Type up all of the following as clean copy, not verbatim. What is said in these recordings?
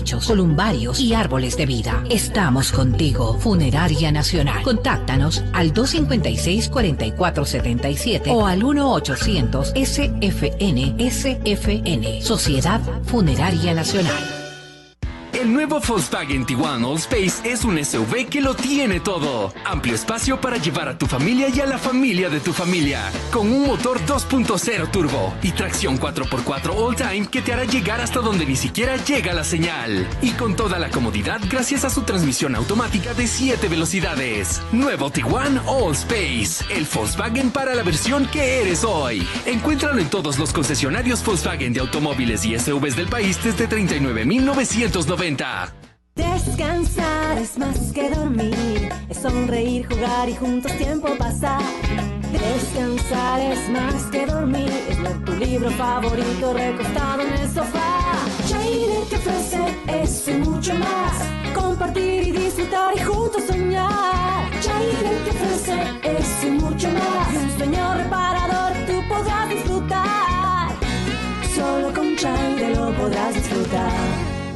helechos, columbarios y árboles de vida. Estamos contigo, Funeraria Nacional. Contáctanos al 256-4477 o al 1-800-SFN-SFN. Sociedad Funeraria Nacional. El nuevo Volkswagen Tiguan Allspace es un SUV que lo tiene todo. Amplio espacio para llevar a tu familia y a la familia de tu familia. Con un motor 2.0 turbo y tracción 4x4 all-time que te hará llegar hasta donde ni siquiera llega la señal. Y con toda la comodidad gracias a su transmisión automática de 7 velocidades. Nuevo Tiguan Allspace. El Volkswagen para la versión que eres hoy. Encuéntralo en todos los concesionarios Volkswagen de automóviles y SUVs del país desde 39,990. Descansar es más que dormir, es sonreír, jugar y juntos tiempo pasar. Descansar es más que dormir, es leer tu libro favorito recostado en el sofá. Chaire te ofrece eso y mucho más, compartir y disfrutar y juntos soñar. Chaire te ofrece eso y mucho más, y un sueño reparador tú podrás disfrutar. Solo con Chaire lo podrás disfrutar.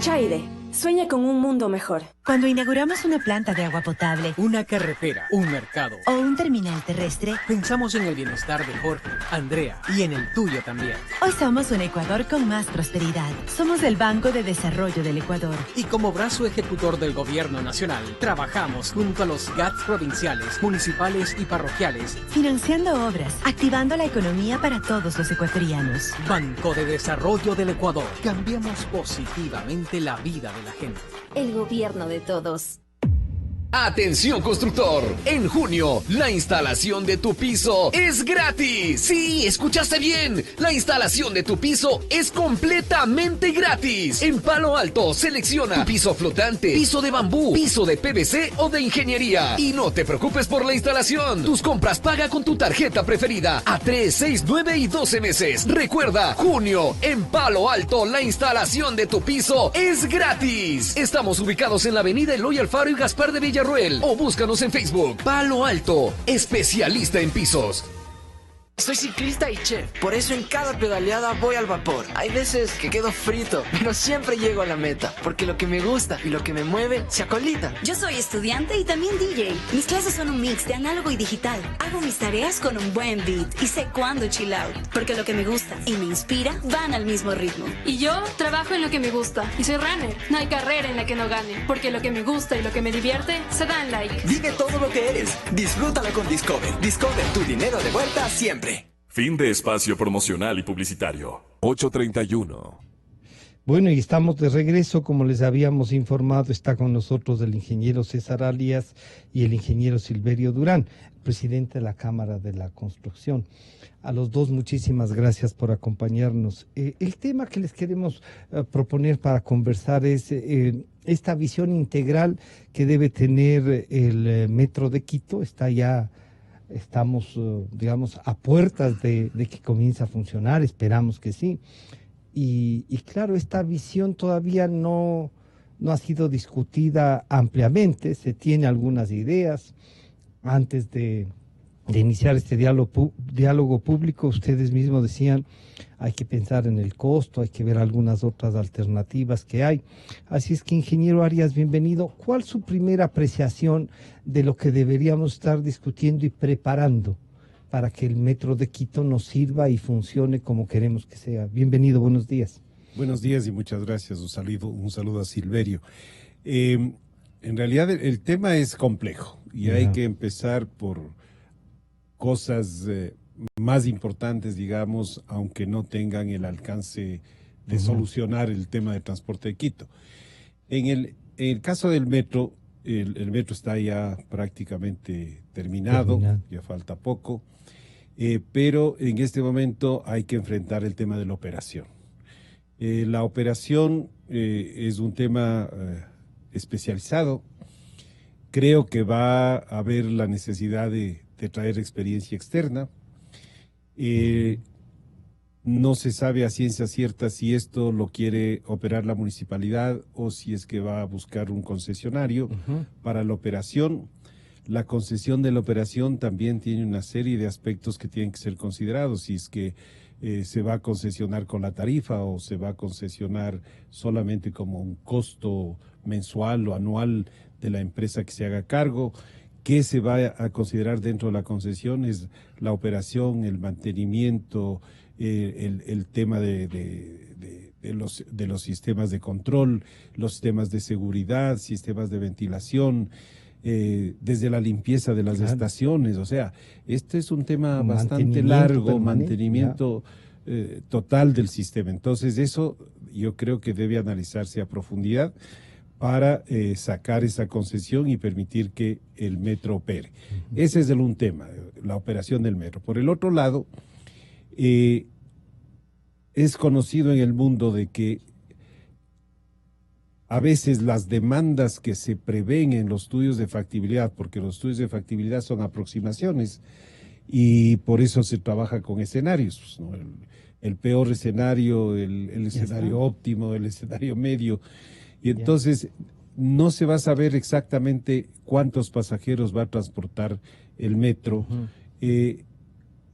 Chaire, sueña con un mundo mejor. Cuando inauguramos una planta de agua potable, una carretera, un mercado o un terminal terrestre, pensamos en el bienestar de Jorge, Andrea y en el tuyo también. Hoy somos un Ecuador con más prosperidad. Somos el Banco de Desarrollo del Ecuador. Y como brazo ejecutor del gobierno nacional, trabajamos junto a los GATS provinciales, municipales y parroquiales, financiando obras, activando la economía para todos los ecuatorianos. Banco de Desarrollo del Ecuador. Cambiamos positivamente la vida de la gente. El gobierno de todos. Atención constructor, en junio la instalación de tu piso es gratis. Sí, escuchaste bien, la instalación de tu piso es completamente gratis. En Palo Alto selecciona tu piso flotante, piso de bambú, piso de PVC o de ingeniería. Y no te preocupes por la instalación, tus compras paga con tu tarjeta preferida a 3, 6, 9 y 12 meses. Recuerda, junio en Palo Alto la instalación de tu piso es gratis. Estamos ubicados en la avenida Eloy Alfaro y Gaspar de Villarroel o búscanos en Facebook. Palo Alto, especialista en pisos. Soy ciclista y chef, por eso en cada pedaleada voy al vapor. Hay veces que quedo frito, pero siempre llego a la meta, porque lo que me gusta y lo que me mueve se acolitan. Yo soy estudiante y también DJ. Mis clases son un mix de análogo y digital. Hago mis tareas con un buen beat y sé cuándo chill out, porque lo que me gusta y me inspira van al mismo ritmo. Y yo trabajo en lo que me gusta y soy runner. No hay carrera en la que no gane, porque lo que me gusta y lo que me divierte se dan like. Vive todo lo que eres, disfrútalo con Discover. Discover, tu dinero de vuelta siempre. Fin de espacio promocional y publicitario. 8:31. Bueno, y estamos de regreso, como les habíamos informado, está con nosotros el ingeniero César Alias y el ingeniero Silverio Durán, presidente de la Cámara de la Construcción. A los dos, muchísimas gracias por acompañarnos. El tema que les queremos proponer para conversar es esta visión integral que debe tener el Metro de Quito. Estamos, digamos, a puertas de que comience a funcionar, esperamos que sí. Y claro, esta visión todavía no ha sido discutida ampliamente, se tiene algunas ideas. Antes de iniciar este diálogo público, ustedes mismos decían, hay que pensar en el costo, hay que ver algunas otras alternativas que hay. Así es que, ingeniero Arias, bienvenido. ¿Cuál es su primera apreciación de lo que deberíamos estar discutiendo y preparando para que el Metro de Quito nos sirva y funcione como queremos que sea? Bienvenido, buenos días. Buenos días y muchas gracias. Un saludo a Silverio. En realidad el tema es complejo y hay que empezar por cosas más importantes, digamos, aunque no tengan el alcance de solucionar el tema de transporte de Quito. En el caso del metro, el metro está ya prácticamente terminado, ya falta poco, pero en este momento hay que enfrentar el tema de la operación. La operación es un tema especializado. Creo que va a haber la necesidad de traer experiencia externa. No se sabe a ciencia cierta si esto lo quiere operar la municipalidad o si es que va a buscar un concesionario para la operación. La concesión de la operación también tiene una serie de aspectos que tienen que ser considerados. Si es que se va a concesionar con la tarifa o se va a concesionar solamente como un costo mensual o anual de la empresa que se haga cargo. ¿Qué se va a considerar dentro de la concesión? Es la operación, el mantenimiento, el tema de los sistemas de control, los sistemas de seguridad, sistemas de ventilación, desde la limpieza de las estaciones. O sea, este es un tema bastante largo, mantenimiento total del sistema. Entonces eso yo creo que debe analizarse a profundidad para sacar esa concesión y permitir que el metro opere. Ese es un tema, la operación del metro. Por el otro lado, es conocido en el mundo de que a veces las demandas que se prevén en los estudios de factibilidad, porque los estudios de factibilidad son aproximaciones y por eso se trabaja con escenarios, ¿no? El peor escenario, el escenario óptimo, el escenario medio. Y entonces no se va a saber exactamente cuántos pasajeros va a transportar el metro,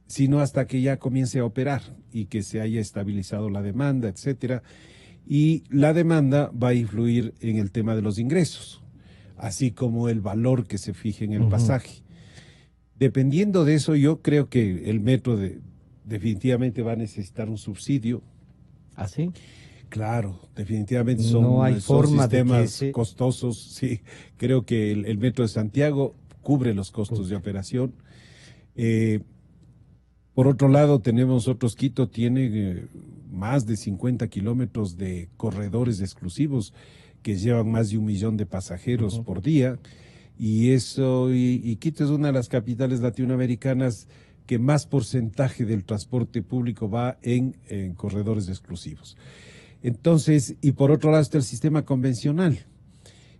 sino hasta que ya comience a operar y que se haya estabilizado la demanda, etcétera. Y la demanda va a influir en el tema de los ingresos, así como el valor que se fije en el pasaje. Dependiendo de eso, yo creo que el metro definitivamente va a necesitar un subsidio. ¿Ah, sí? Claro, definitivamente son sistemas costosos. Sí, creo que el metro de Santiago cubre los costos de operación. Por otro lado, tenemos otros, Quito tiene más de 50 kilómetros de corredores exclusivos que llevan más de 1 millón de pasajeros por día. Y eso, y Quito es una de las capitales latinoamericanas que más porcentaje del transporte público va en corredores exclusivos. Entonces, y por otro lado está el sistema convencional.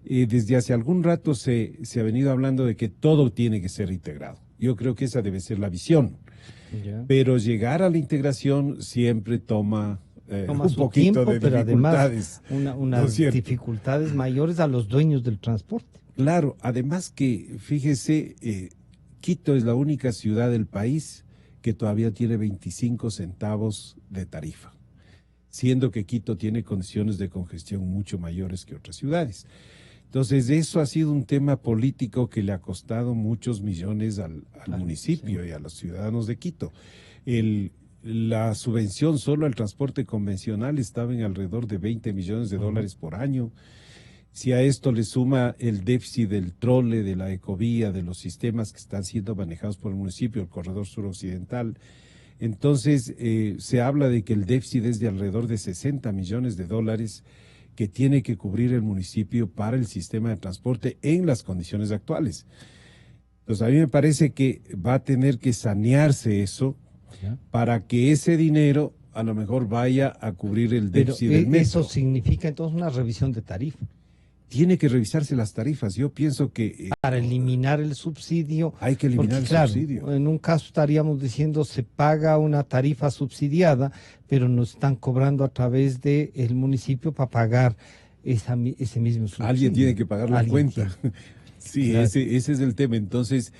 Desde hace algún rato se ha venido hablando de que todo tiene que ser integrado. Yo creo que esa debe ser la visión. Pero llegar a la integración siempre toma un poquito tiempo, de dificultades. Pero además unas dificultades mayores a los dueños del transporte. Claro, además que, fíjese, Quito es la única ciudad del país que todavía tiene 25 centavos de tarifa, siendo que Quito tiene condiciones de congestión mucho mayores que otras ciudades. Entonces, eso ha sido un tema político que le ha costado muchos millones al municipio y a los ciudadanos de Quito. La subvención solo al transporte convencional estaba en alrededor de 20 millones de dólares por año. Si a esto le suma el déficit del trole, de la ecovía, de los sistemas que están siendo manejados por el municipio, el corredor suroccidental, entonces se habla de que el déficit es de alrededor de 60 millones de dólares que tiene que cubrir el municipio para el sistema de transporte en las condiciones actuales. Entonces a mí me parece que va a tener que sanearse eso para que ese dinero a lo mejor vaya a cubrir el déficit del metro. Eso significa entonces una revisión de tarifa. Tiene que revisarse las tarifas. Yo pienso que... para eliminar el subsidio. Hay que eliminar el subsidio. En un caso estaríamos diciendo se paga una tarifa subsidiada, pero nos están cobrando a través del municipio para pagar ese mismo subsidio. Alguien tiene que pagar la cuenta. Sí, claro. Ese es el tema. Entonces,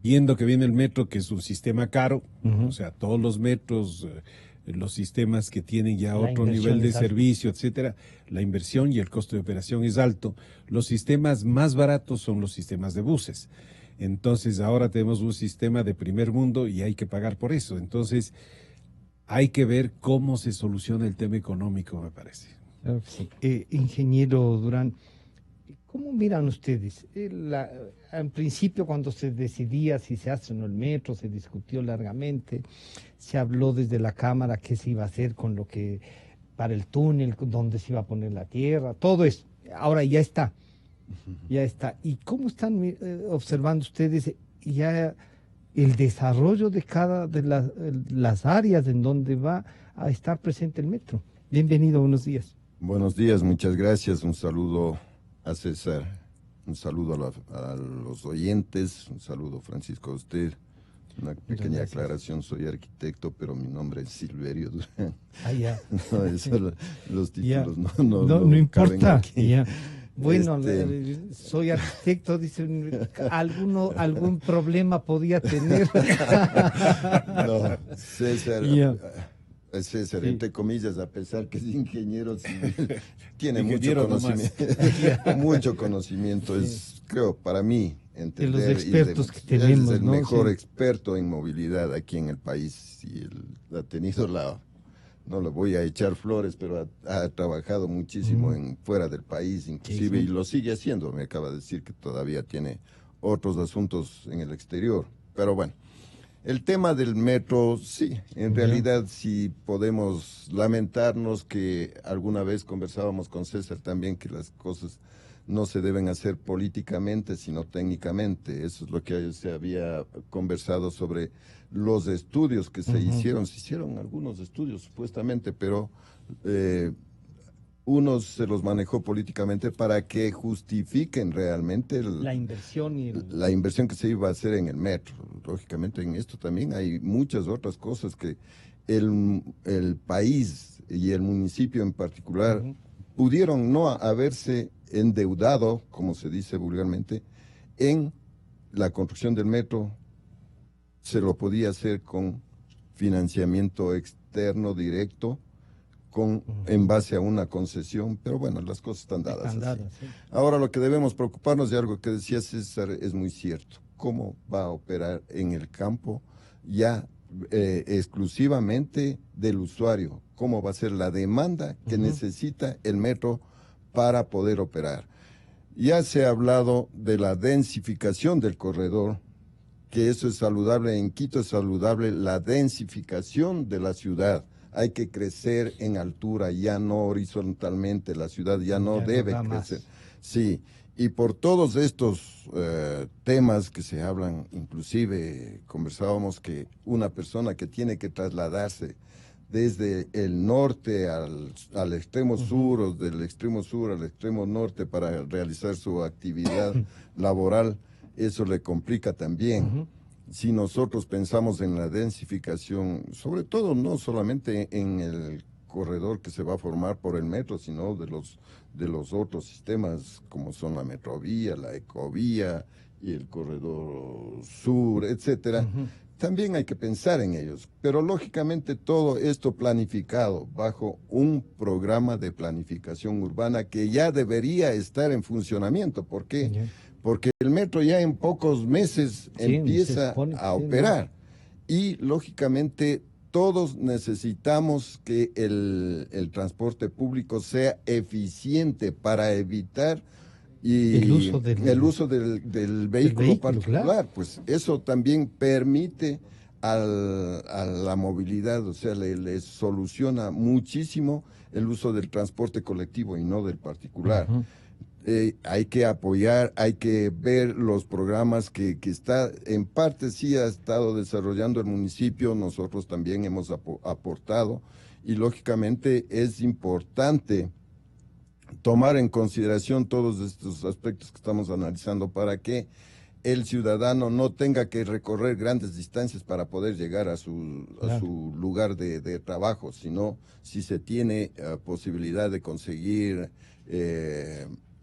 viendo que viene el metro, que es un sistema caro, o sea, todos los metros... los sistemas que tienen ya otro nivel de servicio, etcétera, la inversión y el costo de operación es alto. Los sistemas más baratos son los sistemas de buses. Entonces ahora tenemos un sistema de primer mundo y hay que pagar por eso. Entonces hay que ver cómo se soluciona el tema económico, me parece. Claro que sí. Ingeniero Durán, ¿cómo miran ustedes? En principio, cuando se decidía si se hace o no el metro, se discutió largamente, se habló desde la Cámara qué se iba a hacer con lo que, para el túnel, dónde se iba a poner la tierra, todo eso. Ahora ya está, ya está. ¿Y cómo están observando ustedes ya el desarrollo de cada de las áreas en donde va a estar presente el metro? Bienvenido, buenos días. Buenos días, muchas gracias. Un saludo a César, un saludo a los oyentes, un saludo Francisco a usted. Una pequeña aclaración, soy arquitecto, pero mi nombre es Silverio Durán. Ah, ya. No, eso, los títulos no importa. Ya. Bueno, soy arquitecto, dice, algún problema podía tener. No, César, César, entre comillas, a pesar que es ingeniero civil, tiene mucho conocimiento, es, creo, para mí, entender, de los expertos que tenemos, es el mejor experto en movilidad aquí en el país, y él ha tenido no le voy a echar flores, pero ha trabajado muchísimo fuera del país, inclusive, y lo sigue haciendo. Me acaba de decir que todavía tiene otros asuntos en el exterior. Pero bueno, el tema del metro, sí, en realidad sí podemos lamentarnos que alguna vez conversábamos con César también que las cosas no se deben hacer políticamente, sino técnicamente. Eso es lo que se había conversado sobre los estudios que se hicieron. Se hicieron algunos estudios, supuestamente, pero unos se los manejó políticamente para que justifiquen realmente la inversión la inversión que se iba a hacer en el metro. Lógicamente, en esto también hay muchas otras cosas que el país y el municipio en particular pudieron no haberse endeudado, como se dice vulgarmente, en la construcción del metro. Se lo podía hacer con financiamiento externo directo, en base a una concesión, pero bueno, las cosas están dadas. Sí. Ahora lo que debemos preocuparnos de algo que decía César es muy cierto. ¿Cómo va a operar en el campo ya exclusivamente del usuario? ¿Cómo va a ser la demanda que necesita el metro para poder operar? Ya se ha hablado de la densificación del corredor, que eso es saludable. En Quito es saludable la densificación de la ciudad. Hay que crecer en altura, ya no horizontalmente. La ciudad ya no debe crecer. Sí, y por todos estos temas que se hablan, inclusive conversábamos que una persona que tiene que trasladarse desde el norte al extremo sur, o del extremo sur al extremo norte para realizar su actividad laboral, eso le complica también. Si nosotros pensamos en la densificación, sobre todo no solamente en el corredor que se va a formar por el metro, sino de los otros sistemas como son la metrovía, la ecovía y el corredor sur, etcétera, también hay que pensar en ellos. Pero lógicamente todo esto planificado bajo un programa de planificación urbana que ya debería estar en funcionamiento. ¿Por qué? Porque el metro ya en pocos meses empieza a operar. Y lógicamente todos necesitamos que el transporte público sea eficiente para evitar el uso del vehículo particular. Claro. Pues eso también permite a la movilidad, o sea, le soluciona muchísimo el uso del transporte colectivo y no del particular. Hay que apoyar, hay que ver los programas que está, en parte sí ha estado desarrollando el municipio, nosotros también hemos aportado, y lógicamente es importante tomar en consideración todos estos aspectos que estamos analizando para que el ciudadano no tenga que recorrer grandes distancias para poder llegar a su lugar de trabajo, sino si se tiene posibilidad de conseguir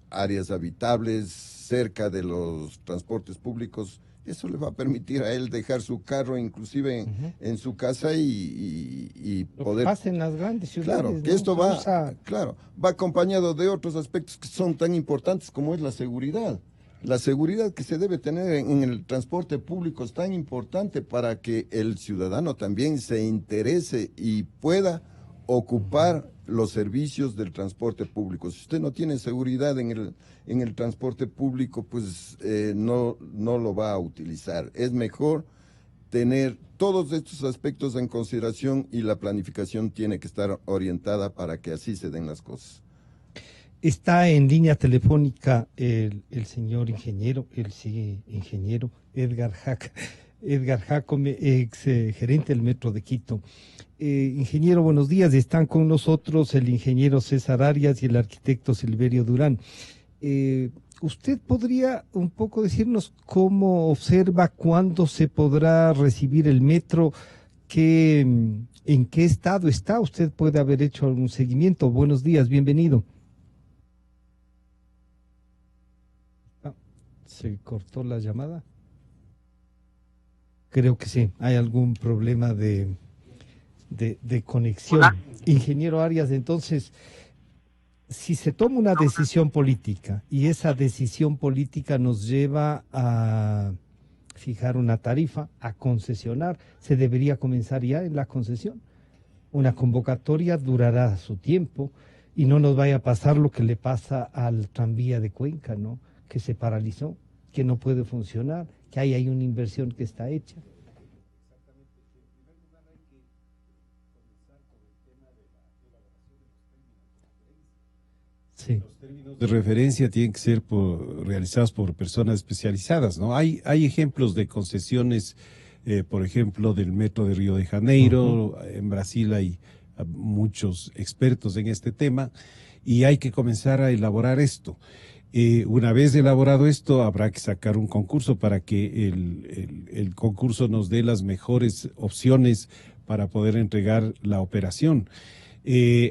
áreas habitables cerca de los transportes públicos, eso le va a permitir a él dejar su carro inclusive en su casa y poder... pasa en las grandes ciudades. Claro, que esto va acompañado de otros aspectos que son tan importantes como es la seguridad. La seguridad que se debe tener en el transporte público es tan importante para que el ciudadano también se interese y pueda ocupar los servicios del transporte público. Si usted no tiene seguridad en el transporte público, pues no lo va a utilizar. Es mejor tener todos estos aspectos en consideración y la planificación tiene que estar orientada para que así se den las cosas. Está en línea telefónica el señor ingeniero, ingeniero Edgar Jacome, ex gerente del Metro de Quito. Ingeniero, buenos días. Están con nosotros el ingeniero César Arias y el arquitecto Silverio Durán. ¿Usted podría un poco decirnos cómo observa cuándo se podrá recibir el metro? ¿En qué estado está? Usted puede haber hecho algún seguimiento. Buenos días, bienvenido. ¿Se cortó la llamada? Creo que sí, hay algún problema de conexión. Hola. Ingeniero Arias, entonces, si se toma una decisión política y esa decisión política nos lleva a fijar una tarifa, a concesionar, ¿se debería comenzar ya en la concesión? Una convocatoria durará su tiempo y no nos vaya a pasar lo que le pasa al tranvía de Cuenca, ¿no? Que se paralizó, que no puede funcionar, que hay una inversión que está hecha. Sí. Los términos de referencia tienen que ser realizados por personas especializadas, ¿no? Hay ejemplos de concesiones, por ejemplo, del metro de Río de Janeiro. En Brasil hay muchos expertos en este tema y hay que comenzar a elaborar esto. Una vez elaborado esto, habrá que sacar un concurso para que el concurso nos dé las mejores opciones para poder entregar la operación.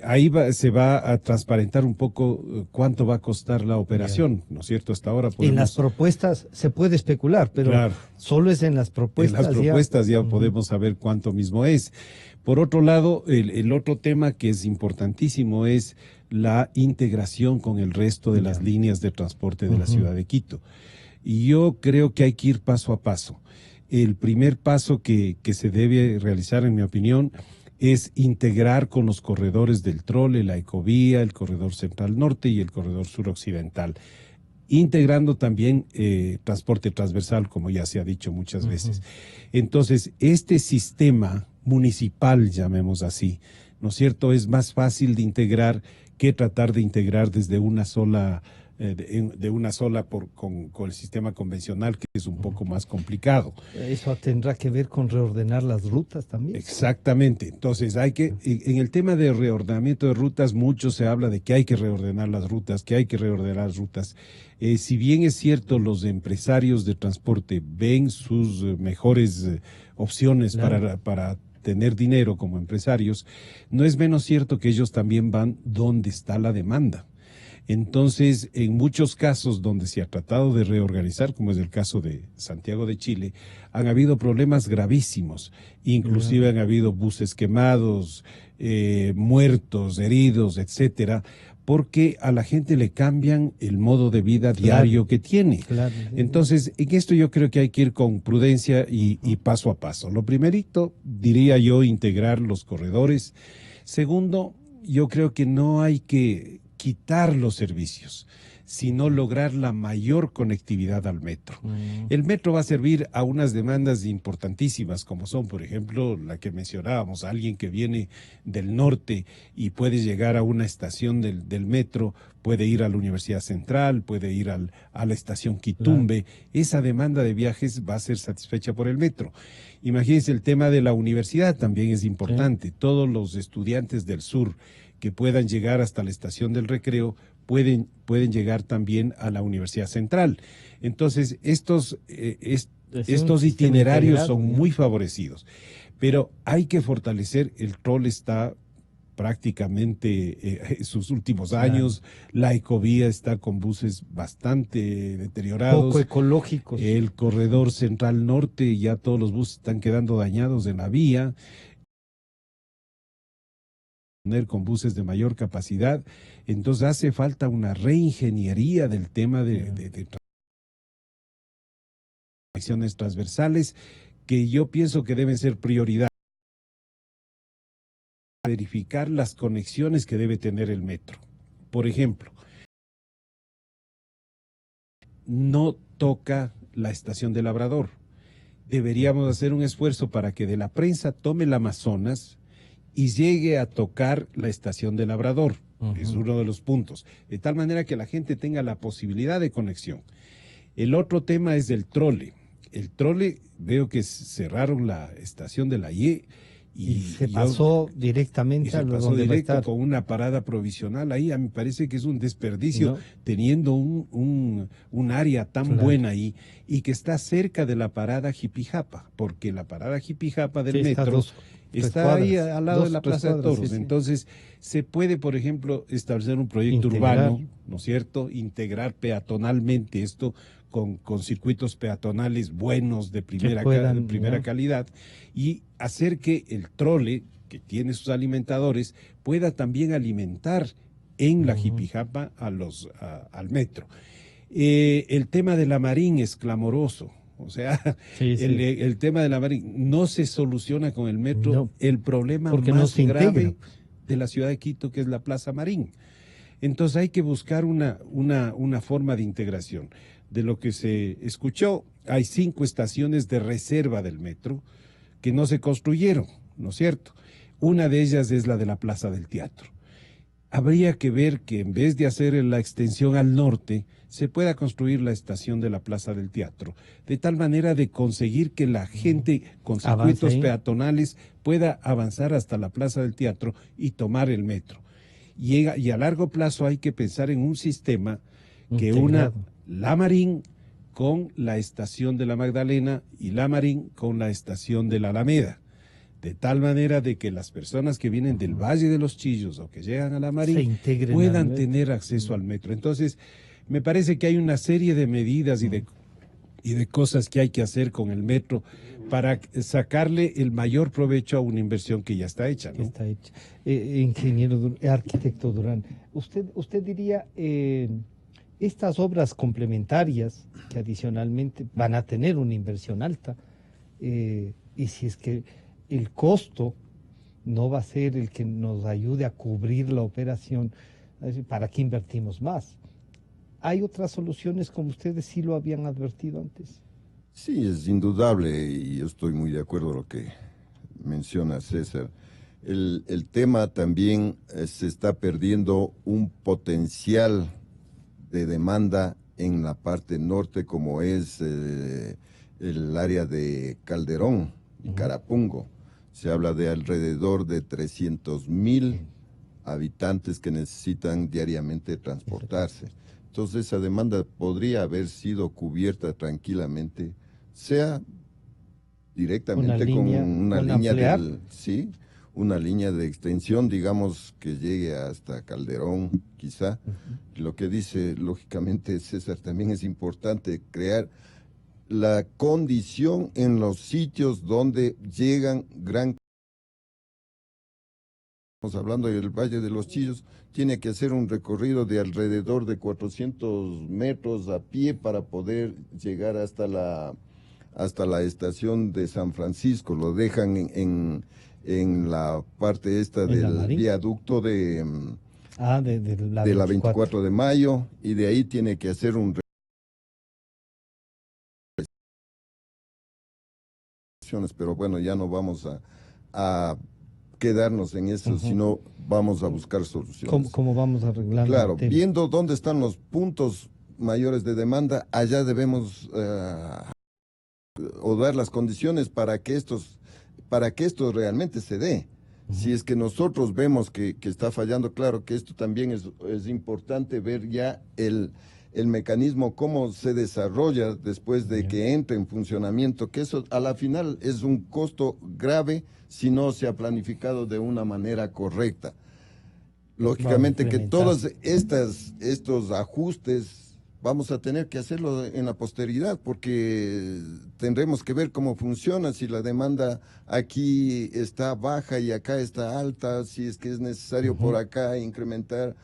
Ahí se va a transparentar un poco cuánto va a costar la operación, ¿no es cierto? Hasta ahora podemos... En las propuestas se puede especular, pero claro, solo es en las propuestas. En las propuestas ya podemos saber cuánto mismo es. Por otro lado, el otro tema que es importantísimo es la integración con el resto de las líneas de transporte de la ciudad de Quito. Y yo creo que hay que ir paso a paso. El primer paso que se debe realizar, en mi opinión, es integrar con los corredores del Trole, la Ecovía, el corredor central norte y el corredor suroccidental, integrando también transporte transversal, como ya se ha dicho muchas veces. Entonces, este sistema municipal, llamemos así, ¿no es cierto?, es más fácil de integrar que tratar de integrar desde una sola con el sistema convencional, que es un poco más complicado. Eso tendrá que ver con reordenar las rutas también. Exactamente. Entonces en el tema de reordenamiento de rutas, mucho se habla de que hay que reordenar las rutas, si bien es cierto, los empresarios de transporte ven sus mejores opciones para tener dinero como empresarios, no es menos cierto que ellos también van donde está la demanda. Entonces, en muchos casos donde se ha tratado de reorganizar, como es el caso de Santiago de Chile, han habido problemas gravísimos. Inclusive han habido buses quemados, muertos, heridos, etcétera, porque a la gente le cambian el modo de vida diario que tiene. Entonces, en esto yo creo que hay que ir con prudencia y paso a paso. Lo primerito, diría yo, integrar los corredores. Segundo, yo creo que no hay que quitar los servicios, sino lograr la mayor conectividad al metro. El metro va a servir a unas demandas importantísimas, como son, por ejemplo, la que mencionábamos, alguien que viene del norte y puede llegar a una estación del metro, puede ir a la Universidad Central, puede ir a la estación Quitumbe. Esa demanda de viajes va a ser satisfecha por el metro. Imagínense, el tema de la universidad también es importante. Todos los estudiantes del sur que puedan llegar hasta la estación del Recreo pueden llegar también a la Universidad Central. Entonces, estos itinerarios son muy favorecidos, pero hay que fortalecer. El Trole está prácticamente en sus últimos años, la Ecovía está con buses bastante deteriorados. Poco ecológicos. El corredor central norte, ya todos los buses están quedando dañados en la vía. Con buses de mayor capacidad, entonces hace falta una reingeniería del tema de conexiones transversales, que yo pienso que deben ser prioridad. Verificar las conexiones que debe tener el metro. Por ejemplo, no toca la estación de Labrador. Deberíamos hacer un esfuerzo para que de la Prensa tome el Amazonas y llegue a tocar la estación de Labrador. Es uno de los puntos. De tal manera que la gente tenga la posibilidad de conexión. El otro tema es del Trole. El Trole, veo que cerraron la estación de la IE. Y se pasó directamente a donde va a estar. Con una parada provisional ahí. A mí me parece que es un desperdicio, teniendo un área tan buena ahí, y que está cerca de la parada Jipijapa, porque la parada Jipijapa del metro está ahí al lado de la Plaza de Toros. Entonces, se puede, por ejemplo, establecer un proyecto urbano, ¿no es cierto? Integrar peatonalmente esto con circuitos peatonales buenos, de primera calidad, y hacer que el trole, que tiene sus alimentadores, pueda también alimentar en la Jipijapa al metro. El tema de la Marín es clamoroso. O sea, el tema de la Marín no se soluciona con el metro, el problema más grave de la ciudad de Quito, que es la Plaza Marín. Entonces hay que buscar una forma de integración. De lo que se escuchó, hay 5 estaciones de reserva del metro que no se construyeron, ¿no es cierto? Una de ellas es la de la Plaza del Teatro. Habría que ver que en vez de hacer la extensión al norte, se pueda construir la estación de la Plaza del Teatro, de tal manera de conseguir que la gente con circuitos peatonales pueda avanzar hasta la Plaza del Teatro y tomar el metro. Y a largo plazo hay que pensar en un sistema que una la Marín con la estación de la Magdalena y la Marín con la estación de la Alameda, de tal manera de que las personas que vienen del Valle de los Chillos o que llegan a la Marín puedan tener acceso al metro. Entonces, me parece que hay una serie de medidas y de cosas que hay que hacer con el metro para sacarle el mayor provecho a una inversión que ya está hecha, ¿no? Está hecha. Arquitecto Durán, usted diría, estas obras complementarias que adicionalmente van a tener una inversión alta, y si es que el costo no va a ser el que nos ayude a cubrir la operación, ¿para qué invertimos más? ¿Hay otras soluciones como ustedes sí lo habían advertido antes? Sí, es indudable y yo estoy muy de acuerdo con lo que menciona César. El tema también se está perdiendo un potencial de demanda en la parte norte como es el área de Calderón y Carapungo. Se habla de alrededor de 300,000 habitantes que necesitan diariamente transportarse. Entonces esa demanda podría haber sido cubierta tranquilamente, sea directamente con una línea de extensión, digamos, que llegue hasta Calderón, quizá. Lo que dice, lógicamente, César, también es importante crear la condición en los sitios donde llegan Estamos hablando del Valle de los Chillos, tiene que hacer un recorrido de alrededor de 400 metros a pie para poder llegar hasta la estación de San Francisco. Lo dejan en la parte esta del viaducto de la 24 de mayo, y de ahí tiene que hacer un pero bueno, ya no vamos a quedarnos en eso, sino vamos a buscar soluciones. ¿Cómo vamos a arreglar? Claro, viendo dónde están los puntos mayores de demanda, allá debemos o dar las condiciones para que esto realmente se dé. Si es que nosotros vemos que está fallando, claro que esto también es importante ver ya el mecanismo, cómo se desarrolla después de que entre en funcionamiento, que eso a la final es un costo grave si no se ha planificado de una manera correcta. Lógicamente que todos estos ajustes vamos a tener que hacerlo en la posteridad, porque tendremos que ver cómo funciona, si la demanda aquí está baja y acá está alta, si es que es necesario por acá incrementar,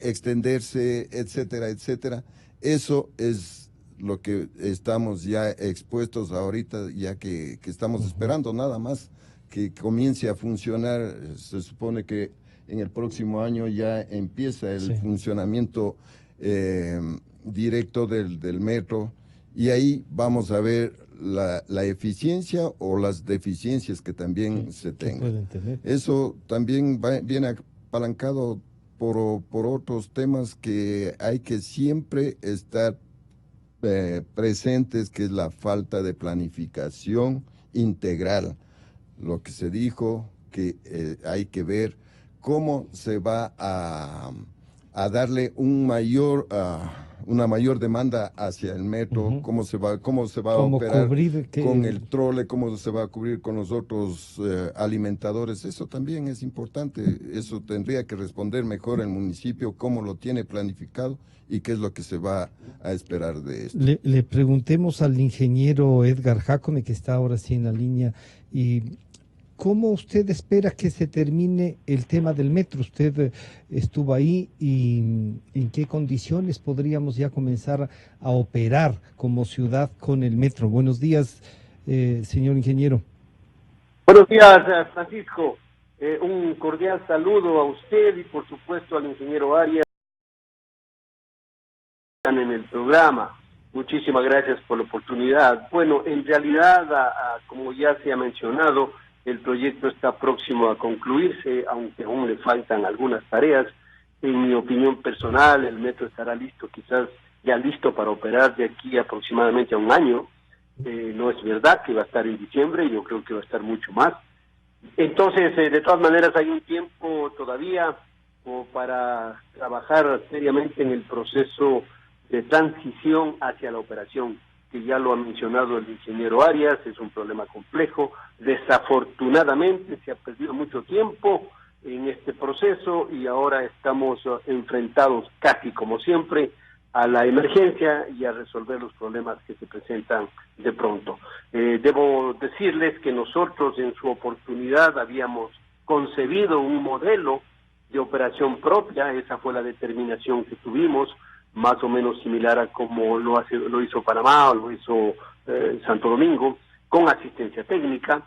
extenderse, etcétera, etcétera. Eso es lo que estamos ya expuestos ahorita, ya que estamos esperando nada más que comience a funcionar. Se supone que en el próximo año ya empieza el funcionamiento directo del metro, y ahí vamos a ver la eficiencia o las deficiencias que también se tengan. Eso también viene apalancado por otros temas que hay que siempre estar presentes, que es la falta de planificación integral. Lo que se dijo, que hay que ver cómo se va a darle un mayor una mayor demanda hacia el metro, cómo se va a operar con el trole, cómo se va a cubrir con los otros alimentadores. Eso también es importante. Eso tendría que responder mejor el municipio, cómo lo tiene planificado y qué es lo que se va a esperar de esto. Le preguntemos al ingeniero Edgar Jácome, que está ahora sí en la línea, y ¿cómo usted espera que se termine el tema del metro? Usted estuvo ahí y ¿en qué condiciones podríamos ya comenzar a operar como ciudad con el metro? Buenos días, señor ingeniero. Buenos días, Francisco. Un cordial saludo a usted y por supuesto al ingeniero Arias en el programa. Muchísimas gracias por la oportunidad. Bueno, en realidad, como ya se ha mencionado, el proyecto está próximo a concluirse, aunque aún le faltan algunas tareas. En mi opinión personal, el metro estará listo, quizás ya listo para operar de aquí aproximadamente a un año. No es verdad que va a estar en diciembre, yo creo que va a estar mucho más. Entonces, de todas maneras, hay un tiempo todavía para trabajar seriamente en el proceso de transición hacia la operación, que ya lo ha mencionado el ingeniero Arias. Es un problema complejo. Desafortunadamente se ha perdido mucho tiempo en este proceso y ahora estamos enfrentados casi como siempre a la emergencia y a resolver los problemas que se presentan de pronto. Debo decirles que nosotros en su oportunidad habíamos concebido un modelo de operación propia. Esa fue la determinación que tuvimos, más o menos similar a como lo hizo Panamá o lo hizo Santo Domingo, con asistencia técnica.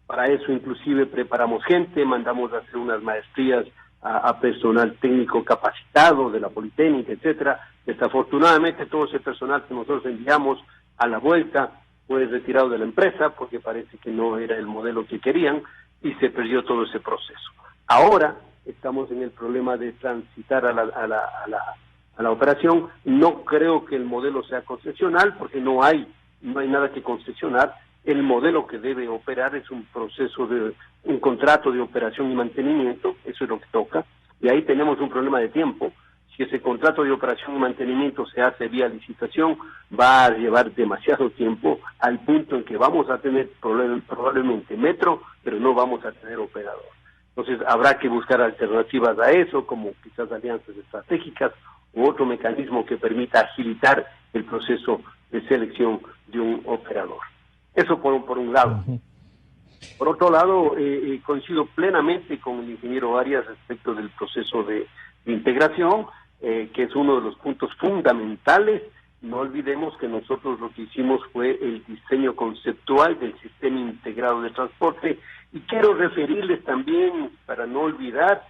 Para eso inclusive preparamos gente, mandamos a hacer unas maestrías a personal técnico capacitado de la Politécnica, etcétera. Desafortunadamente todo ese personal que nosotros enviamos a la vuelta fue retirado de la empresa porque parece que no era el modelo que querían y se perdió todo ese proceso. Ahora estamos en el problema de transitar a la operación. No creo que el modelo sea concesional porque no hay nada que concesionar. El modelo que debe operar es un proceso de un contrato de operación y mantenimiento, eso es lo que toca, y ahí tenemos un problema de tiempo. Si ese contrato de operación y mantenimiento se hace vía licitación, va a llevar demasiado tiempo al punto en que vamos a tener probablemente metro, pero no vamos a tener operador. Entonces habrá que buscar alternativas a eso, como quizás alianzas estratégicas u otro mecanismo que permita agilitar el proceso de selección de un operador. Eso por un lado. Por otro lado, coincido plenamente con el ingeniero Arias respecto del proceso de integración, que es uno de los puntos fundamentales. No olvidemos que nosotros lo que hicimos fue el diseño conceptual del sistema integrado de transporte, y quiero referirles también, para no olvidar,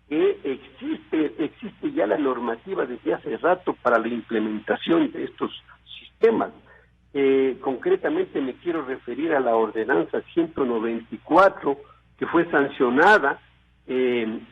que existe ya la normativa desde hace rato para la implementación de estos sistemas. Concretamente me quiero referir a la ordenanza 194 que fue sancionada en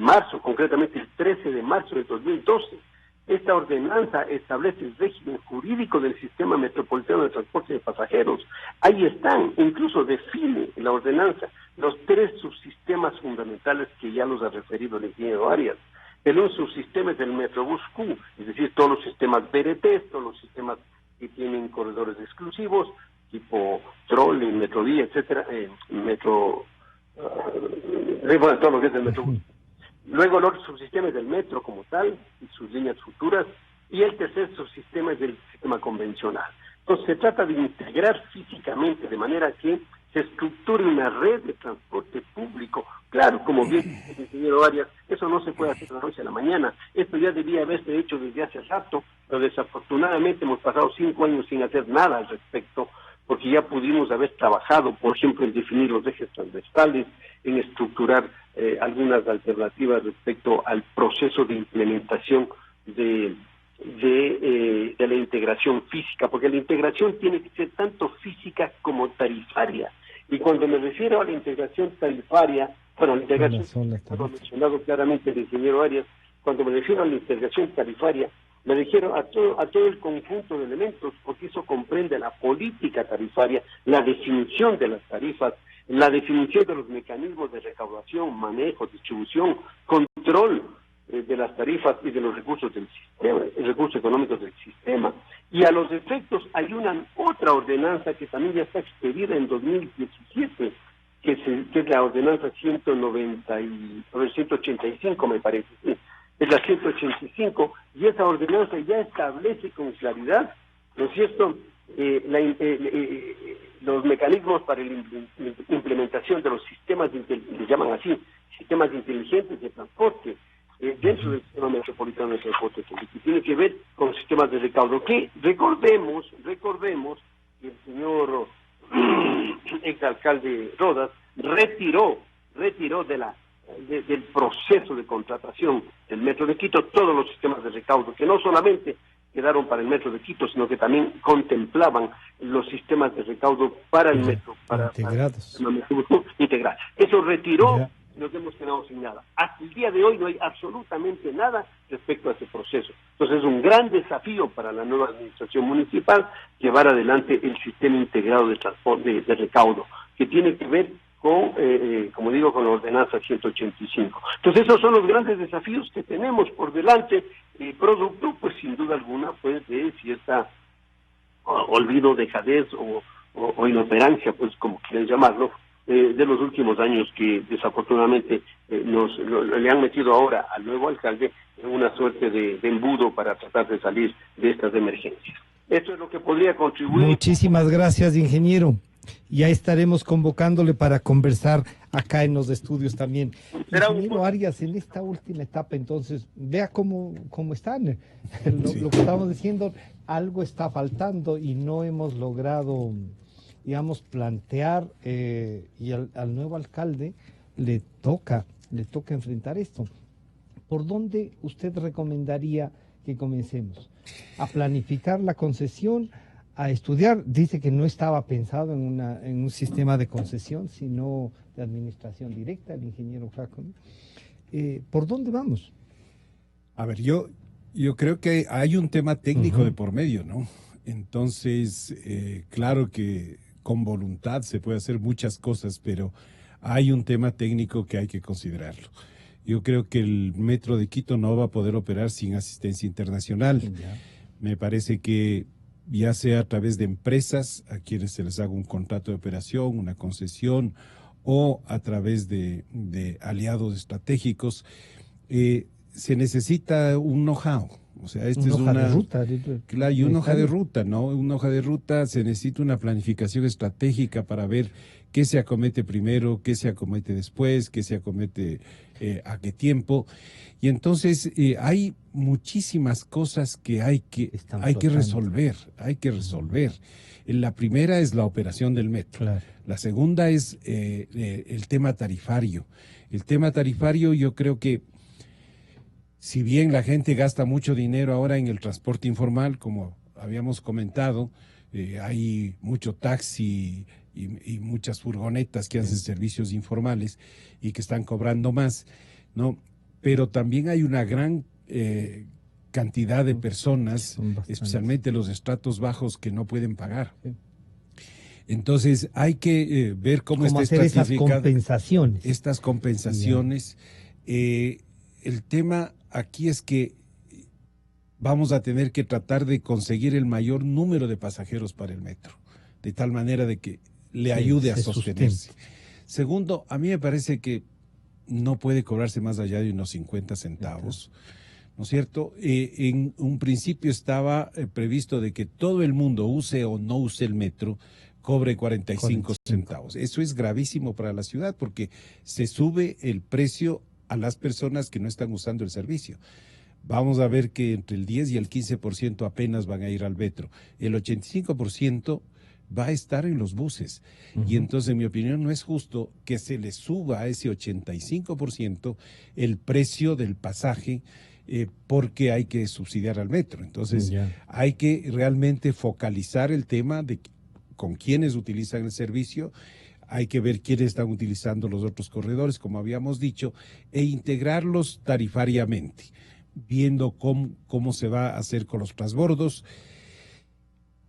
marzo, concretamente el 13 de marzo de 2012. Esta ordenanza establece el régimen jurídico del sistema metropolitano de transporte de pasajeros. Ahí están, incluso define la ordenanza los 3 subsistemas fundamentales que ya los ha referido el ingeniero Arias. El subsistema es del Metrobús Q, es decir, todos los sistemas BRT, todos los sistemas que tienen corredores exclusivos, tipo Trolley, Metrovía, etcétera, todo lo que es el Metrobús. Luego el otro subsistema es del metro como tal, y sus líneas futuras, y el tercer subsistema es del sistema convencional. Entonces se trata de integrar físicamente de manera que se estructure una red de transporte público. Claro, como bien dice el ingeniero Arias, eso no se puede hacer de la noche a la mañana. Esto ya debía haberse hecho desde hace rato, pero desafortunadamente hemos pasado 5 años sin hacer nada al respecto, porque ya pudimos haber trabajado, por ejemplo, en definir los ejes transversales, en estructurar algunas alternativas respecto al proceso de implementación de la integración física, porque la integración tiene que ser tanto física como tarifaria. Y cuando me refiero a la integración tarifaria, bueno, la integración, lo ha mencionado claramente el ingeniero Arias, cuando me refiero a la integración tarifaria, me refiero a todo el conjunto de elementos, porque eso comprende la política tarifaria, la definición de las tarifas, la definición de los mecanismos de recaudación, manejo, distribución, control de las tarifas y de los recursos del sistema, recursos económicos del sistema. Y a los efectos hay otra ordenanza que también ya está expedida en 2017, que es la ordenanza 185, me parece, sí. Es la 185, y esa ordenanza ya establece con claridad, ¿no es cierto?, los mecanismos para la implementación de los sistemas, le llaman así, sistemas inteligentes de transporte, dentro del sistema metropolitano de transporte público, que tiene que ver con sistemas de recaudo, que recordemos que el señor exalcalde Rodas retiró del proceso de contratación del Metro de Quito todos los sistemas de recaudo, que no solamente quedaron para el Metro de Quito, sino que también contemplaban los sistemas de recaudo para el metro, integrados. Integral. Eso retiró, y nos hemos quedado sin nada. Hasta el día de hoy no hay absolutamente nada respecto a ese proceso. Entonces es un gran desafío para la nueva administración municipal llevar adelante el sistema integrado de transporte de recaudo, que tiene que ver con, como digo, con la ordenanza 185. Entonces esos son los grandes desafíos que tenemos por delante, producto, pues sin duda alguna, pues de cierta olvido, dejadez o inoperancia, pues como quieren llamarlo, de los últimos años, que desafortunadamente le han metido ahora al nuevo alcalde en una suerte de embudo para tratar de salir de estas emergencias. Esto es lo que podría contribuir. Muchísimas gracias, ingeniero. Ya estaremos convocándole para conversar acá en los estudios también. Ingeniero Arias, en esta última etapa, entonces, vea cómo están. Lo que estamos diciendo, algo está faltando y no hemos logrado, digamos, plantear, y al nuevo alcalde le toca enfrentar esto. ¿Por dónde usted recomendaría que comencemos? ¿A planificar la concesión? ¿A estudiar? Dice que no estaba pensado en un sistema de concesión, sino de administración directa, el ingeniero Flaco. ¿Por dónde vamos? A ver, yo creo que hay un tema técnico de por medio, ¿no? Entonces, claro que con voluntad se puede hacer muchas cosas, pero hay un tema técnico que hay que considerarlo. Yo creo que el Metro de Quito no va a poder operar sin asistencia internacional. Me parece que ya sea a través de empresas a quienes se les haga un contrato de operación, una concesión, o a través de aliados estratégicos, se necesita un know-how. O sea, esta es una hoja de ruta. Claro, y una hoja de ruta, ¿no? Una hoja de ruta, se necesita una planificación estratégica para ver qué se acomete primero, qué se acomete después, qué se acomete a qué tiempo. Y entonces hay muchísimas cosas que hay que resolver. La primera es la operación del metro. Claro. La segunda es el tema tarifario. El tema tarifario, yo creo que si bien la gente gasta mucho dinero ahora en el transporte informal, como habíamos comentado, hay mucho taxi y muchas furgonetas que hacen servicios informales y que están cobrando más, ¿no? Pero también hay una gran cantidad de personas, especialmente los estratos bajos, que no pueden pagar. Entonces hay que ver cómo está estratificada estas compensaciones. El tema aquí es que vamos a tener que tratar de conseguir el mayor número de pasajeros para el metro, de tal manera de que le ayude a sostenerse. Segundo, a mí me parece que no puede cobrarse más allá de unos 50 centavos, ¿no es cierto? En un principio estaba previsto de que todo el mundo, use o no use el metro, cobre 45 centavos. Eso es gravísimo para la ciudad porque se sube el precio a las personas que no están usando el servicio. Vamos a ver que entre el 10 y el 15% apenas van a ir al metro. El 85% va a estar en los buses. Y entonces, en mi opinión, no es justo que se le suba a ese 85% el precio del pasaje porque hay que subsidiar al metro. Entonces, hay que realmente focalizar el tema de con quiénes utilizan el servicio. Hay que ver quiénes están utilizando los otros corredores, como habíamos dicho, e integrarlos tarifariamente, viendo cómo se va a hacer con los transbordos.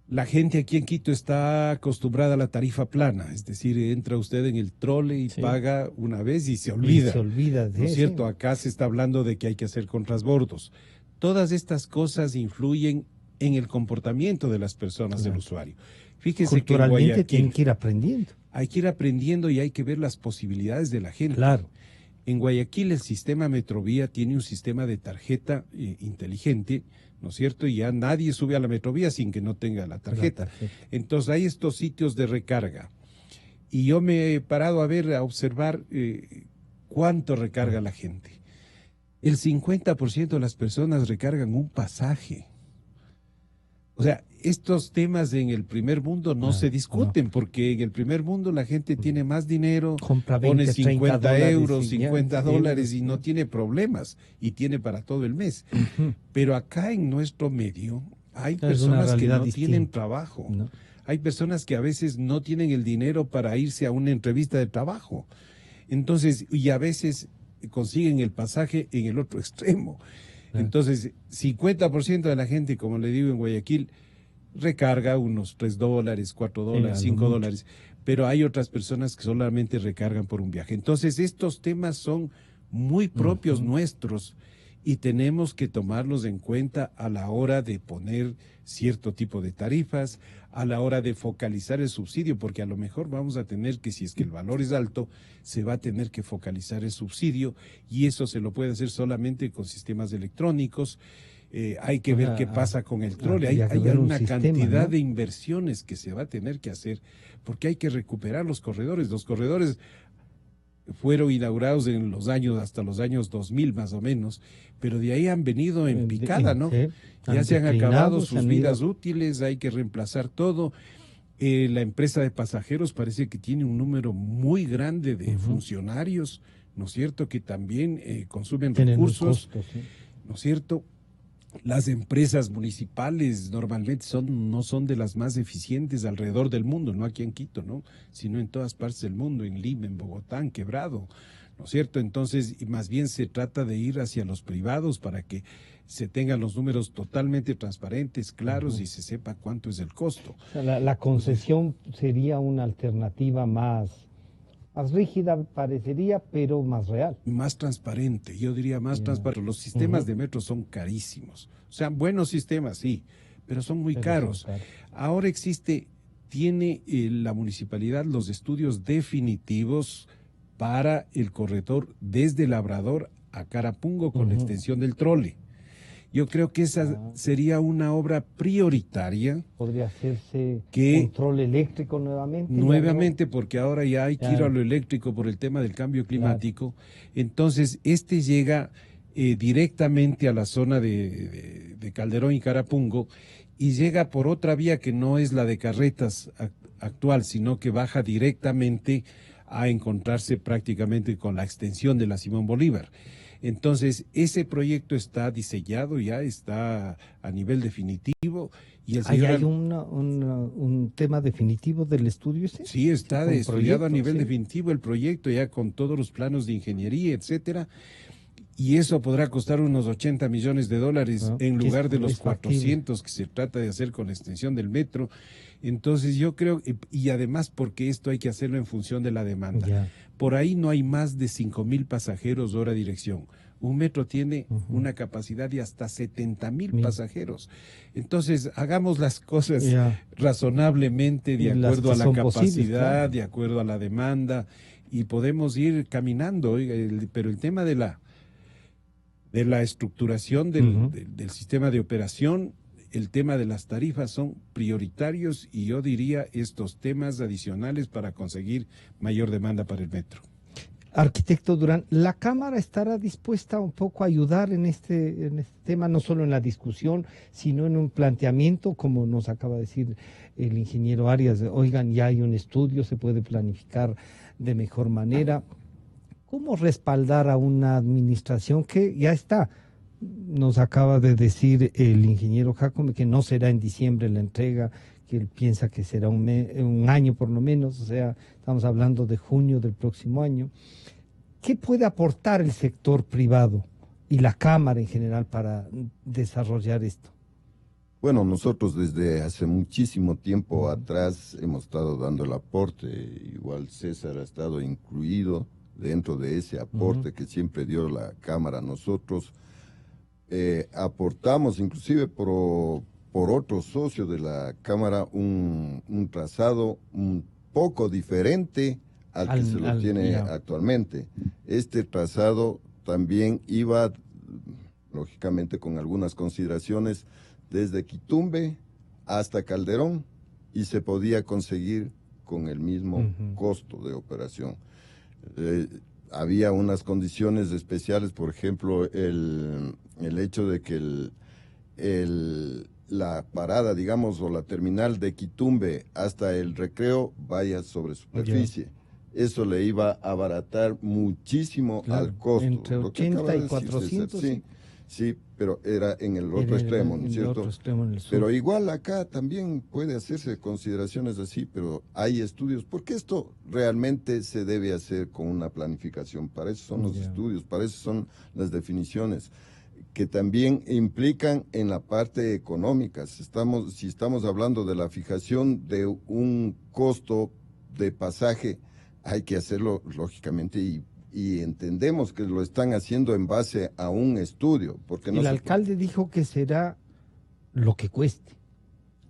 La gente aquí en Quito está acostumbrada a la tarifa plana, es decir, entra usted en el trole y paga una vez y se olvida. ¿No es cierto? Acá se está hablando de que hay que hacer contrasbordos. Todas estas cosas influyen en el comportamiento de las personas, del usuario. Fíjese que en Guayaquil tienen que ir aprendiendo. Hay que ir aprendiendo y hay que ver las posibilidades de la gente. Claro. En Guayaquil el sistema Metrovía tiene un sistema de tarjeta inteligente, ¿no es cierto? Y ya nadie sube a la Metrovía sin que no tenga la tarjeta. Entonces hay estos sitios de recarga. Y yo me he parado a observar cuánto recarga la gente. El 50% de las personas recargan un pasaje. O sea, estos temas en el primer mundo no se discuten, porque en el primer mundo la gente tiene más dinero, pone 50 euros, 50 dólares y no tiene problemas, y tiene para todo el mes. Pero acá en nuestro medio hay personas que no tienen trabajo. Hay personas que a veces no tienen el dinero para irse a una entrevista de trabajo. Entonces, y a veces consiguen el pasaje en el otro extremo. Entonces, 50% de la gente, como le digo, en Guayaquil, recarga unos $3, $4, $5, pero hay otras personas que solamente recargan por un viaje. Entonces, estos temas son muy propios nuestros y tenemos que tomarlos en cuenta a la hora de poner cierto tipo de tarifas, a la hora de focalizar el subsidio, porque a lo mejor vamos a tener que, si es que el valor es alto, se va a tener que focalizar el subsidio, y eso se lo puede hacer solamente con sistemas electrónicos. Hay que ver qué pasa con el trole. Hay una cantidad de inversiones que se va a tener que hacer, porque hay que recuperar los corredores. Los corredores fueron inaugurados en los años, hasta los años 2000 más o menos, pero de ahí han venido en picada, ¿no? Ya se han acabado sus vidas útiles, hay que reemplazar todo. La empresa de pasajeros parece que tiene un número muy grande de funcionarios, ¿no es cierto?, que también consumen recursos, ¿no es cierto? Las empresas municipales normalmente no son de las más eficientes alrededor del mundo, no aquí en Quito, ¿no?, sino en todas partes del mundo, en Lima, en Bogotá, en Quebrado, ¿no es cierto? Entonces, más bien se trata de ir hacia los privados para que se tengan los números totalmente transparentes, claros, y se sepa cuánto es el costo. O sea, la concesión sería una alternativa más rígida, parecería, pero más real. Más transparente, yo diría más transparente. Los sistemas de metro son carísimos. O sea, buenos sistemas, sí, pero son muy caros. Ahora tiene la municipalidad los estudios definitivos para el corredor desde Labrador a Carapungo con la extensión del trole. Yo creo que esa sería una obra prioritaria. Podría hacerse control eléctrico nuevamente. Nuevamente, porque ahora ya hay que ir a lo eléctrico por el tema del cambio climático. Entonces, llega directamente a la zona de Calderón y Carapungo, y llega por otra vía que no es la de carretas actual, sino que baja directamente a encontrarse prácticamente con la extensión de la Simón Bolívar. Entonces, ese proyecto está diseñado, ya está a nivel definitivo. Y ¿Hay un tema definitivo del estudio ese? Sí, está estudiado a nivel definitivo el proyecto, ya con todos los planos de ingeniería, etcétera. Y eso podrá costar unos $80 millones en lugar de los 400 que se trata de hacer con la extensión del metro. Entonces yo creo, y además porque esto hay que hacerlo en función de la demanda. Por ahí no hay más de 5,000 pasajeros hora dirección. Un metro tiene una capacidad de hasta 70,000 pasajeros. Entonces hagamos las cosas razonablemente, de acuerdo a la capacidad, de acuerdo a la demanda, y podemos ir caminando. Pero el tema de la estructuración del sistema de operación, el tema de las tarifas son prioritarios, y yo diría estos temas adicionales para conseguir mayor demanda para el metro. Arquitecto Durán, ¿la Cámara estará dispuesta un poco a ayudar en este tema, no solo en la discusión, sino en un planteamiento, como nos acaba de decir el ingeniero Arias? Oigan, ya hay un estudio, se puede planificar de mejor manera. ¿Cómo respaldar a una administración que ya está? Nos acaba de decir el ingeniero Jacome que no será en diciembre la entrega, que él piensa que será un año por lo menos, o sea, estamos hablando de junio del próximo año. ¿Qué puede aportar el sector privado y la Cámara en general para desarrollar esto? Bueno, nosotros desde hace muchísimo tiempo atrás hemos estado dando el aporte, igual César ha estado incluido dentro de ese aporte que siempre dio la Cámara. Nosotros aportamos inclusive por otro socio de la Cámara un trazado un poco diferente al que se lo tiene actualmente. Este trazado también iba, lógicamente, con algunas consideraciones desde Quitumbe hasta Calderón y se podía conseguir con el mismo costo de operación. Había unas condiciones especiales, por ejemplo, el hecho de que la parada, digamos, o la terminal de Quitumbe hasta el Recreo vaya sobre superficie. Eso le iba a abaratar muchísimo al costo. Entre 80 y 400. Sí, sí, pero era en el otro extremo, ¿no es cierto? Pero igual acá también puede hacerse consideraciones así, pero hay estudios, porque esto realmente se debe hacer con una planificación. Para eso son los estudios, para eso son las definiciones, que también implican en la parte económica. Si estamos hablando de la fijación de un costo de pasaje, hay que hacerlo lógicamente y entendemos que lo están haciendo en base a un estudio. Porque el alcalde dijo que será lo que cueste.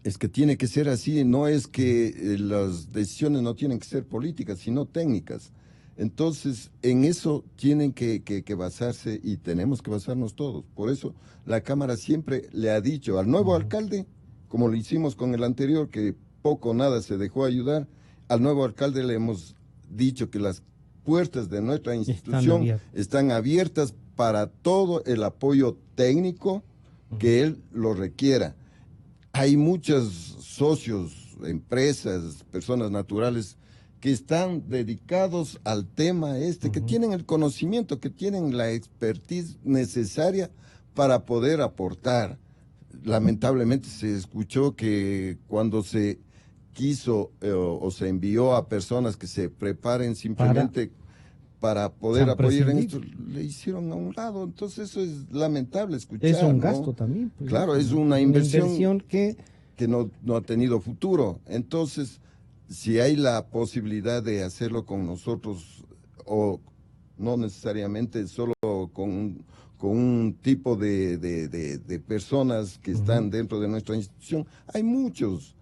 Es que tiene que ser así, no es que las decisiones no tienen que ser políticas, sino técnicas. Entonces, en eso tienen que basarse y tenemos que basarnos todos. Por eso la Cámara siempre le ha dicho al nuevo alcalde, como lo hicimos con el anterior, que poco o nada se dejó ayudar, al nuevo alcalde le hemos dicho que las puertas de nuestra institución están abiertas para todo el apoyo técnico que él lo requiera. Hay muchos socios, empresas, personas naturales que están dedicados al tema que tienen el conocimiento, que tienen la expertise necesaria para poder aportar. Lamentablemente se escuchó que cuando se quiso o se envió a personas que se preparen simplemente para poder apoyar en esto, le hicieron a un lado. Entonces eso es lamentable escuchar. Es un gasto también. Pues, claro, es una inversión que no ha tenido futuro. Entonces, si hay la posibilidad de hacerlo con nosotros, o no necesariamente solo con un tipo de personas que están dentro de nuestra institución, hay muchos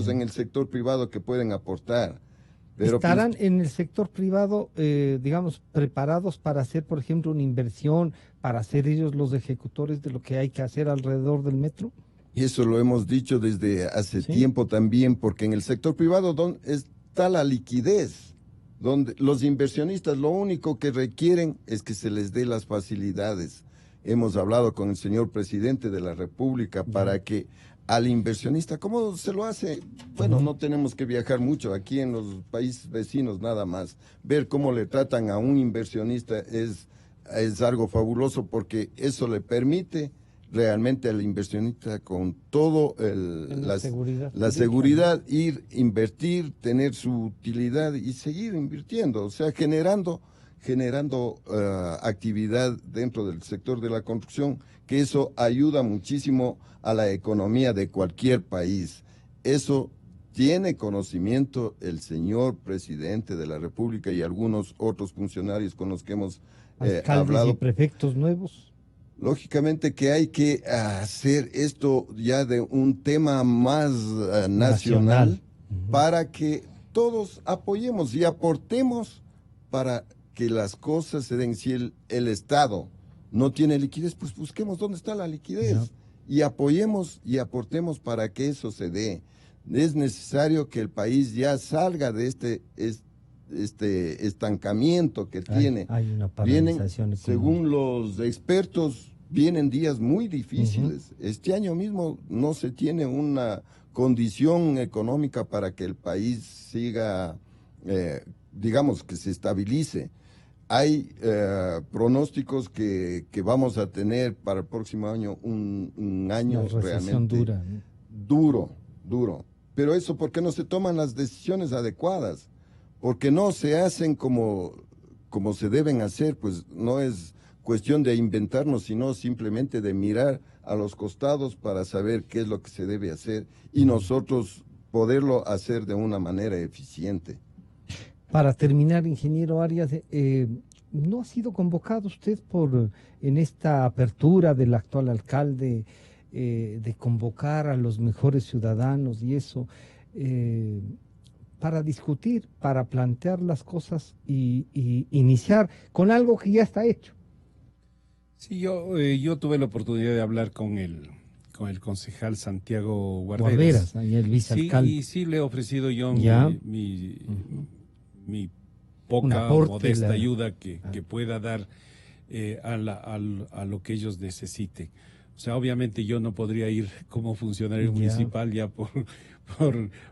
en el sector privado que pueden aportar. Pero ¿estarán en el sector privado, digamos, preparados para hacer, por ejemplo, una inversión, para ser ellos los ejecutores de lo que hay que hacer alrededor del metro? Y eso lo hemos dicho desde hace tiempo también, porque en el sector privado donde está la liquidez, donde los inversionistas lo único que requieren es que se les dé las facilidades. Hemos hablado con el señor presidente de la República para que al inversionista, ¿cómo se lo hace? Bueno, no tenemos que viajar mucho, aquí en los países vecinos nada más. Ver cómo le tratan a un inversionista es algo fabuloso, porque eso le permite realmente al inversionista con todo la seguridad, invertir, tener su utilidad y seguir invirtiendo, o sea, generando actividad dentro del sector de la construcción, que eso ayuda muchísimo a la economía de cualquier país. Eso tiene conocimiento el señor presidente de la República y algunos otros funcionarios con los que hemos hablado. ¿Y prefectos nuevos? Lógicamente que hay que hacer esto ya de un tema más nacional para que todos apoyemos y aportemos para que las cosas se den. Si el Estado no tiene liquidez, pues busquemos dónde está la liquidez y apoyemos y aportemos para que eso se dé. Es necesario que el país ya salga de este estancamiento que tiene. Hay una paralización económica. Según los expertos, vienen días muy difíciles. Este año mismo no se tiene una condición económica para que el país siga, digamos, que se estabilice. Hay pronósticos que vamos a tener para el próximo año un año realmente duro. Pero eso, ¿por qué no se toman las decisiones adecuadas? Porque no se hacen como se deben hacer, pues no es cuestión de inventarnos, sino simplemente de mirar a los costados para saber qué es lo que se debe hacer y nosotros poderlo hacer de una manera eficiente. Para terminar, ingeniero Arias, ¿no ha sido convocado usted en esta apertura del actual alcalde de convocar a los mejores ciudadanos y eso, para discutir, para plantear las cosas y iniciar con algo que ya está hecho? Sí, yo tuve la oportunidad de hablar con el concejal Santiago Guarderas, y el vicealcalde. Sí, y sí le he ofrecido yo mi poca, modesta ayuda que pueda dar a lo que ellos necesiten. O sea, obviamente yo no podría ir como funcionario municipal ya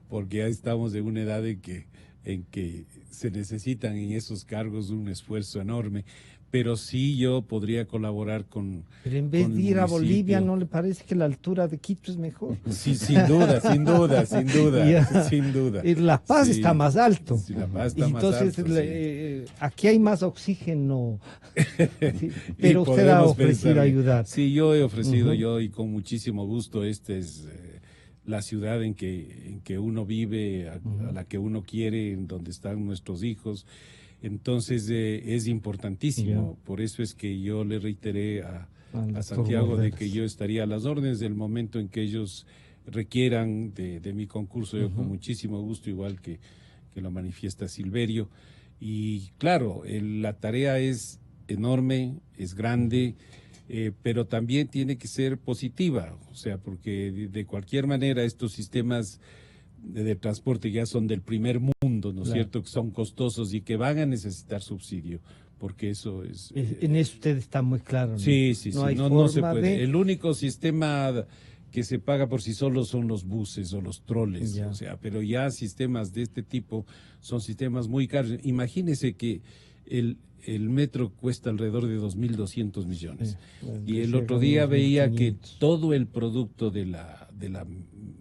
porque ya estamos en una edad en que se necesitan en esos cargos un esfuerzo enorme. Pero sí yo podría colaborar con. Pero en vez de ir a Bolivia, ¿no le parece que la altura de Quito es mejor? Sí, sin duda. La Paz está más alto. Sí, La Paz está más entonces, alto. Aquí hay más oxígeno. Sí, pero usted ha ofrecido ayudar. Sí, yo he ofrecido y con muchísimo gusto. Esta es la ciudad en que uno vive, a la que uno quiere, en donde están nuestros hijos. Entonces es importantísimo, por eso es que yo le reiteré a Santiago de que yo estaría a las órdenes del momento en que ellos requieran de mi concurso, yo con muchísimo gusto, igual que lo manifiesta Silverio. Y claro, la tarea es enorme, es grande, pero también tiene que ser positiva, o sea, porque de cualquier manera estos sistemas de transporte ya son del primer mundo, ¿no es cierto?, que son costosos y que van a necesitar subsidio, porque eso es... En eso usted está muy claro, ¿no? Sí, no se puede. El único sistema que se paga por sí solo son los buses o los troles, o sea, pero ya sistemas de este tipo son sistemas muy caros. Imagínese que el metro cuesta alrededor de 2.200 millones. Y el otro día veía que todo el producto de la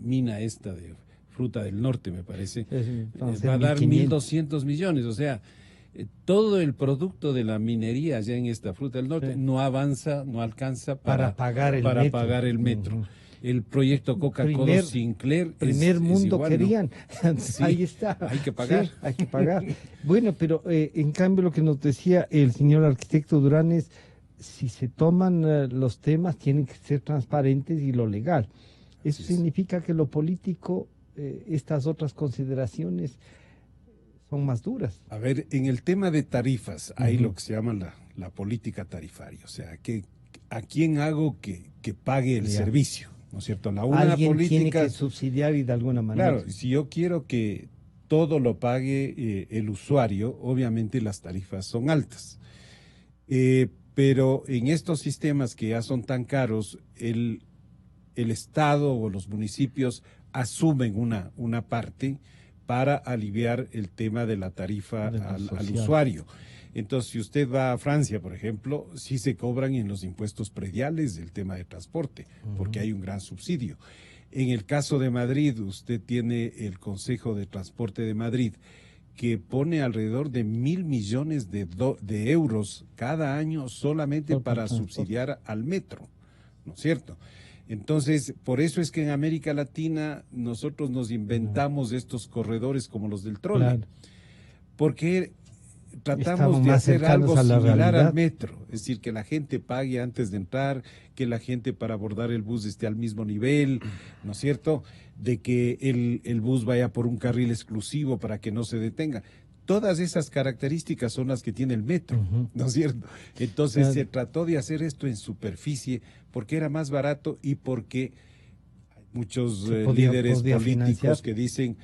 mina esta de Fruta del Norte, me parece, va a dar 1.200 millones. O sea, todo el producto de la minería allá en esta Fruta del Norte no avanza, no alcanza para pagar el metro. El proyecto Coca-Cola Sinclair primer mundo igual, querían. Sí, ahí está. Hay que pagar. Sí, hay que pagar. Bueno, pero en cambio lo que nos decía el señor arquitecto Durán es, si se toman los temas, tienen que ser transparentes y lo legal. Eso significa que lo político, estas otras consideraciones son más duras. A ver, en el tema de tarifas, hay lo que se llama la política tarifaria, o sea, ¿a quién hago que pague el servicio? ¿No es cierto? Alguien tiene que subsidiar y de alguna manera. Claro, si yo quiero que todo lo pague el usuario, obviamente las tarifas son altas. Pero en estos sistemas que ya son tan caros, el Estado o los municipios asumen una parte para aliviar el tema de la tarifa al usuario. Entonces, si usted va a Francia, por ejemplo, sí se cobran en los impuestos prediales del tema de transporte, porque hay un gran subsidio. En el caso de Madrid, usted tiene el Consejo de Transporte de Madrid, que pone alrededor de 1.000 millones de euros cada año solamente para subsidiar al metro, ¿no es cierto? Entonces, por eso es que en América Latina nosotros nos inventamos estos corredores como los del trole, porque tratamos de hacer algo similar al metro, es decir, que la gente pague antes de entrar, que la gente para abordar el bus esté al mismo nivel, ¿no es cierto?, de que el bus vaya por un carril exclusivo para que no se detenga. Todas esas características son las que tiene el metro, ¿no es cierto? Entonces se trató de hacer esto en superficie porque era más barato y porque hay muchos líderes políticos que dicen,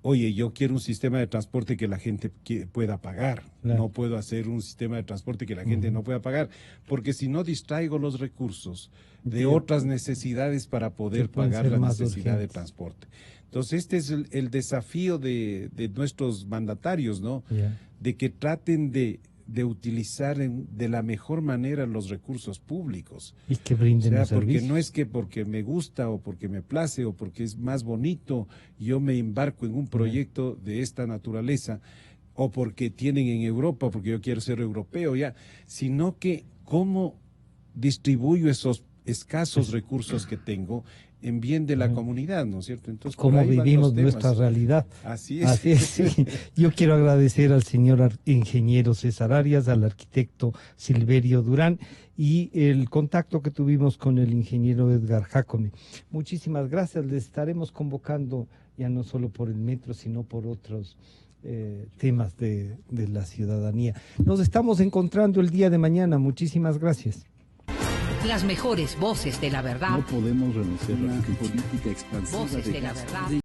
oye, yo quiero un sistema de transporte que la gente pueda pagar, no puedo hacer un sistema de transporte que la gente no pueda pagar, porque si no distraigo los recursos de otras necesidades para poder pagar la necesidad de transporte. Entonces, este es el desafío de nuestros mandatarios, ¿no? De que traten de utilizar de la mejor manera los recursos públicos. Y que brinden porque servicios. no es que porque me gusta o porque me place o porque es más bonito, yo me embarco en un proyecto de esta naturaleza o porque tienen en Europa, porque yo quiero ser europeo ya, sino que ¿cómo distribuyo esos escasos recursos que tengo en bien de la comunidad, ¿no es cierto? Entonces, cómo vivimos nuestra realidad. Así es. Así es, sí. Yo quiero agradecer al señor ingeniero César Arias, al arquitecto Silverio Durán y el contacto que tuvimos con el ingeniero Edgar Jacome. Muchísimas gracias. Les estaremos convocando ya no solo por el metro, sino por otros temas de la ciudadanía. Nos estamos encontrando el día de mañana. Muchísimas gracias. Las mejores voces de la verdad. No podemos renunciar a la política expansiva Voces de la verdad.